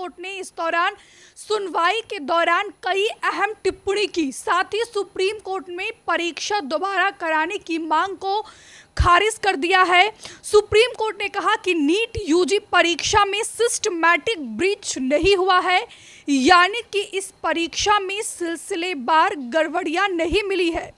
Court ने इस दौरान सुनवाई के दौरान कई अहम टिप्पणी की। साथ ही सुप्रीम कोर्ट में परीक्षा दोबारा कराने की मांग को खारिज कर दिया है। सुप्रीम कोर्ट ने कहा कि नीट यूजी परीक्षा में सिस्टमैटिक ब्रीच नहीं हुआ है, यानी कि इस परीक्षा में सिलसिलेवार गड़बड़ियां नहीं मिली है।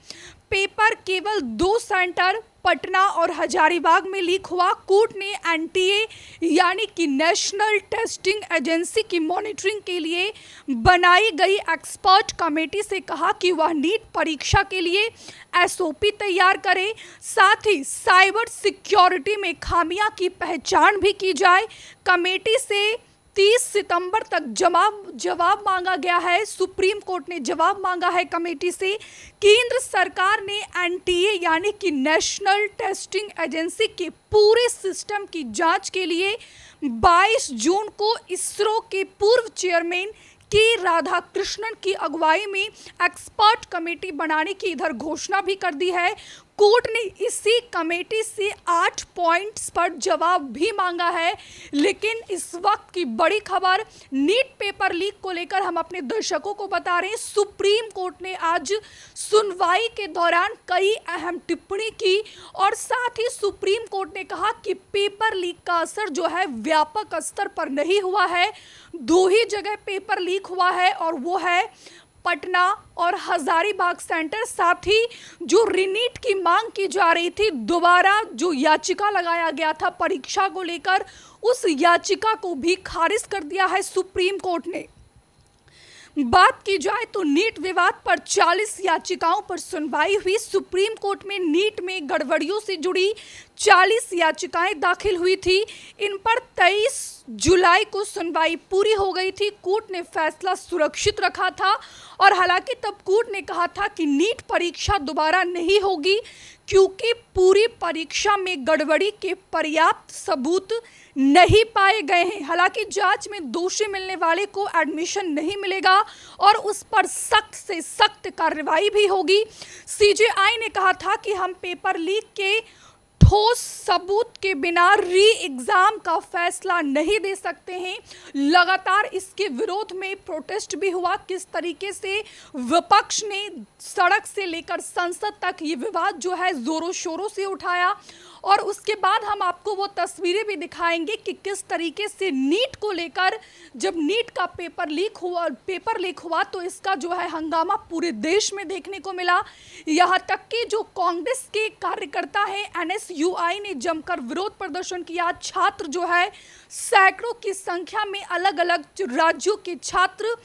पेपर केवल 2 सेंटर पटना और हजारीबाग में लीक हुआ। कोर्ट ने एनटीए यानी कि नेशनल टेस्टिंग एजेंसी की मॉनिटरिंग के लिए बनाई गई एक्सपर्ट कमेटी से कहा कि वह नीट परीक्षा के लिए एसओपी तैयार करे। साथ ही साइबर सिक्योरिटी में खामियां की पहचान भी की जाए। कमेटी से 30 सितंबर तक जवाब मांगा गया है। सुप्रीम कोर्ट ने जवाब मांगा है कमेटी से। केंद्र सरकार ने एनटीए यानी कि नेशनल टेस्टिंग एजेंसी के पूरे सिस्टम की जांच के लिए 22 जून को इसरो के पूर्व चेयरमैन के राधाकृष्णन की अगुवाई में एक्सपर्ट कमेटी बनाने की इधर घोषणा भी कर दी है। कोर्ट ने इसी कमेटी से 8 पॉइंट्स पर जवाब भी मांगा है। लेकिन इस वक्त की बड़ी खबर नीट पेपर लीक को लेकर हम अपने दर्शकों को बता रहे हैं। सुप्रीम कोर्ट ने आज सुनवाई के दौरान कई अहम टिप्पणी की और साथ ही सुप्रीम कोर्ट ने कहा कि पेपर लीक का असर जो है व्यापक स्तर पर नहीं हुआ है। 2 ही जगह पेपर लीक हुआ है और वो है पटना और हजारीबाग सेंटर। साथ ही जो रीनीट की मांग की जा रही थी, दोबारा जो याचिका लगाया गया था परीक्षा को लेकर, उस याचिका को भी खारिज कर दिया है सुप्रीम कोर्ट ने। बात की जाए तो नीट विवाद पर 40 याचिकाओं पर सुनवाई हुई। सुप्रीम कोर्ट में नीट में गड़बड़ियों से जुड़ी 40 याचिकाएं दाखिल हुई थी। इन पर 23 जुलाई को सुनवाई पूरी हो गई थी। कोर्ट ने फैसला सुरक्षित रखा था और हालांकि तब कोर्ट ने कहा था कि नीट परीक्षा दोबारा नहीं होगी क्योंकि पूरी परीक्षा में गड़बड़ी के पर्याप्त सबूत नहीं पाए गए हैं। हालांकि जांच में दोषी मिलने वाले को एडमिशन नहीं मिलेगा और उस पर सख्त से सख्त कार्रवाई भी होगी। सीजेआई ने कहा था कि हम पेपर लीक के ठोस सबूत के बिना री एग्जाम का फैसला नहीं दे सकते हैं। लगातार इसके विरोध में प्रोटेस्ट भी हुआ। किस तरीके से विपक्ष ने सड़क से लेकर संसद तक ये विवाद जो है जोरों शोरों से उठाया और उसके बाद हम आपको वो तस्वीरें भी दिखाएंगे कि किस तरीके से नीट को लेकर जब नीट का पेपर लीक हुआ तो इसका जो है हंगामा पूरे देश में देखने को मिला। यहाँ तक कि जो कांग्रेस के कार्यकर्ता हैं एनएसयूआई ने जमकर विरोध प्रदर्शन किया। छात्र जो है सैकड़ों की संख्या में अलग अलग राज्यों के छात्र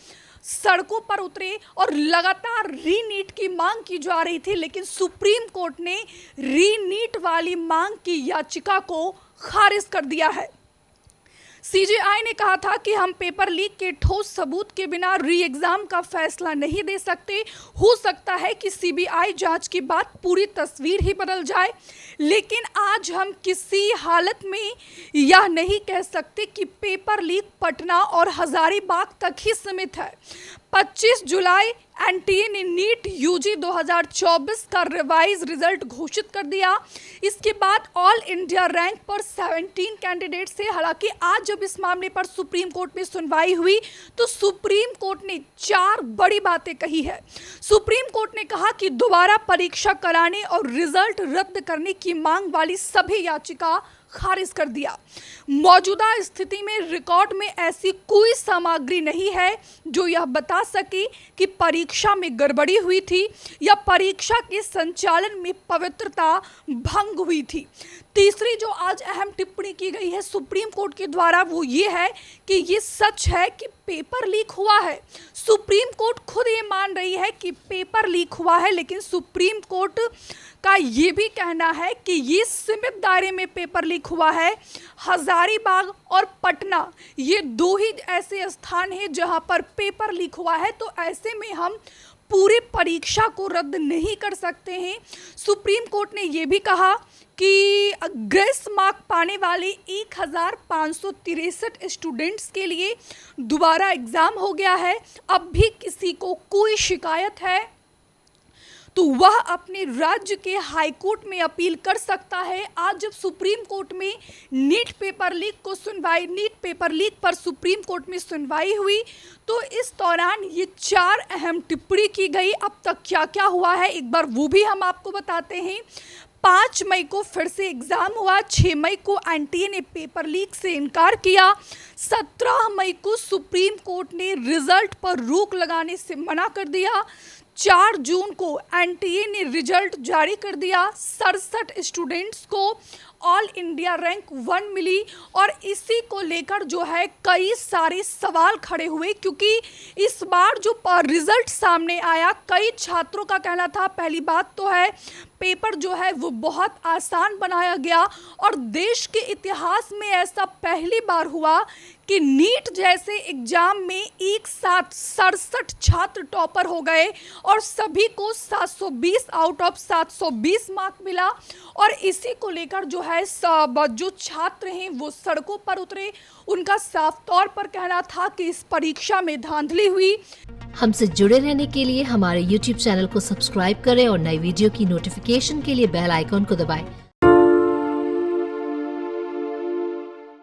सड़कों पर उतरे और लगातार रीनीट की मांग की जा रही थी। लेकिन सुप्रीम कोर्ट ने रीनीट वाली मांग की याचिका को खारिज कर दिया है। सीजेआई ने कहा था कि हम पेपर लीक के ठोस सबूत के बिना री एग्जाम का फैसला नहीं दे सकते। हो सकता है कि सीबीआई जांच के बाद पूरी तस्वीर ही बदल जाए, लेकिन आज हम किसी हालत में यह नहीं कह सकते कि पेपर लीक पटना और हजारीबाग तक ही सीमित है। 25 जुलाई एनटीए ने नीट यूजी 2024 का रिवाइज रिजल्ट घोषित कर दिया। इसके बाद ऑल इंडिया रैंक पर 17 कैंडिडेट से। हालांकि आज जब इस मामले पर सुप्रीम कोर्ट में सुनवाई हुई तो सुप्रीम कोर्ट ने 4 बड़ी बातें कही है। सुप्रीम कोर्ट ने कहा कि दोबारा परीक्षा कराने और रिजल्ट रद्द करने की मांग वाली सभी याचिका खारिज कर दिया। मौजूदा स्थिति में रिकॉर्ड में ऐसी कोई सामग्री नहीं है जो यह बता सके कि परीक्षा में गड़बड़ी हुई थी या परीक्षा के संचालन में पवित्रता भंग हुई थी। तीसरी जो आज अहम टिप्पणी की गई है सुप्रीम कोर्ट के द्वारा वो ये है कि ये सच है कि पेपर लीक हुआ है। सुप्रीम कोर्ट खुद ये मान रही है कि पेपर लीक हुआ है, लेकिन सुप्रीम कोर्ट का ये भी कहना है कि ये सीमित दायरे में पेपर लीक हुआ है। हजारीबाग और पटना ये 2 ही ऐसे स्थान हैं जहां पर पेपर लीक हुआ है, तो ऐसे में हम पूरी परीक्षा को रद्द नहीं कर सकते हैं। सुप्रीम कोर्ट ने यह भी कहा कि ग्रेस मार्क पाने वाले 1563 स्टूडेंट्स के लिए दोबारा एग्जाम हो गया है। अब भी किसी को कोई शिकायत है तो वह अपने राज्य के हाई कोर्ट में अपील कर सकता है। आज जब सुप्रीम कोर्ट में नीट पेपर लीक पर सुप्रीम कोर्ट में सुनवाई हुई तो इस दौरान ये 4 अहम टिप्पणी की गई। अब तक क्या क्या हुआ है एक बार वो भी हम आपको बताते हैं। 5 मई को फिर से एग्जाम हुआ, 6 मई को एनटीए ने पेपर लीक से इनकार किया, 17 मई को सुप्रीम कोर्ट ने रिजल्ट पर रोक लगाने से मना कर दिया, 4 जून को एनटीए ने रिजल्ट जारी कर दिया, 67 स्टूडेंट्स को ऑल इंडिया रैंक 1 मिली और इसी को लेकर जो है कई सारे सवाल खड़े हुए, क्योंकि इस बार जो रिजल्ट सामने आया कई छात्रों का कहना था पहली बात तो है पेपर जो है वो बहुत आसान बनाया गया और देश के इतिहास में ऐसा पहली बार हुआ कि नीट जैसे एग्जाम में एक साथ 67 छात्र टॉपर हो गए और सभी को 720 आउट ऑफ 720 मार्क मिला। और इसी को लेकर जो है सब जो छात्र हैं वो सड़कों पर उतरे। उनका साफ तौर पर कहना था कि इस परीक्षा में धांधली हुई। हमसे जुड़े रहने के लिए हमारे YouTube चैनल को सब्सक्राइब करें और नई वीडियो की नोटिफिकेशन के लिए बेल आइकॉन को दबाएं।